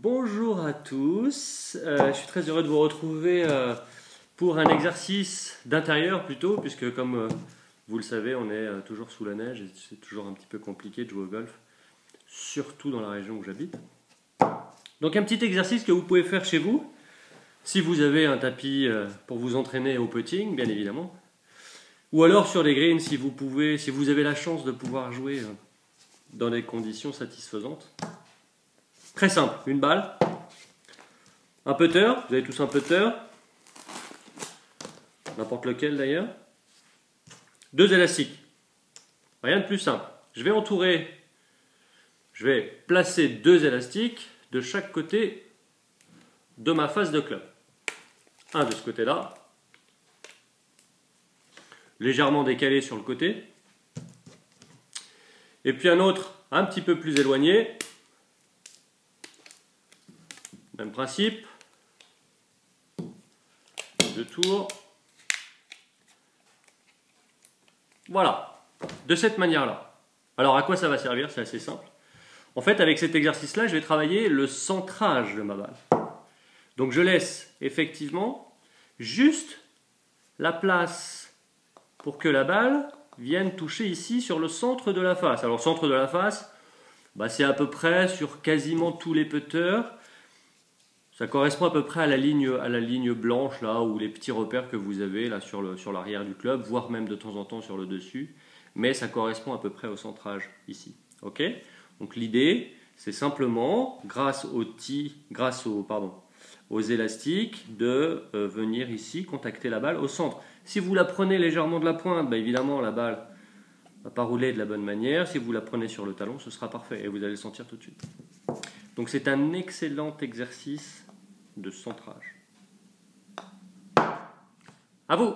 Bonjour à tous, je suis très heureux de vous retrouver pour un exercice d'intérieur plutôt, puisque comme vous le savez, on est toujours sous la neige et c'est toujours un petit peu compliqué de jouer au golf, surtout dans la région où j'habite. Donc un petit exercice que vous pouvez faire chez vous, si vous avez un tapis pour vous entraîner au putting, bien évidemment, ou alors sur les greens si vous avez la chance de pouvoir jouer dans des conditions satisfaisantes. Très simple, une balle, un putter, vous avez tous un putter, n'importe lequel d'ailleurs, deux élastiques, rien de plus simple. Je vais placer deux élastiques de chaque côté de ma face de club. Un de ce côté-là, légèrement décalé sur le côté, et puis un autre un petit peu plus éloigné. Même principe, deux tours, voilà, de cette manière-là. Alors à quoi ça va servir? C'est assez simple. En fait, avec cet exercice-là, je vais travailler le centrage de ma balle. Donc je laisse effectivement juste la place pour que la balle vienne toucher ici sur le centre de la face. Alors centre de la face, c'est à peu près sur quasiment tous les putters. Ça correspond à peu près à la ligne blanche là, ou les petits repères que vous avez là sur l'arrière du club, voire même de temps en temps sur le dessus. Mais ça correspond à peu près au centrage ici. Ok? Donc l'idée, c'est simplement, grâce aux élastiques, de venir ici contacter la balle au centre. Si vous la prenez légèrement de la pointe, évidemment la balle ne va pas rouler de la bonne manière. Si vous la prenez sur le talon, ce sera parfait et vous allez le sentir tout de suite. Donc c'est un excellent exercice de centrage. À vous!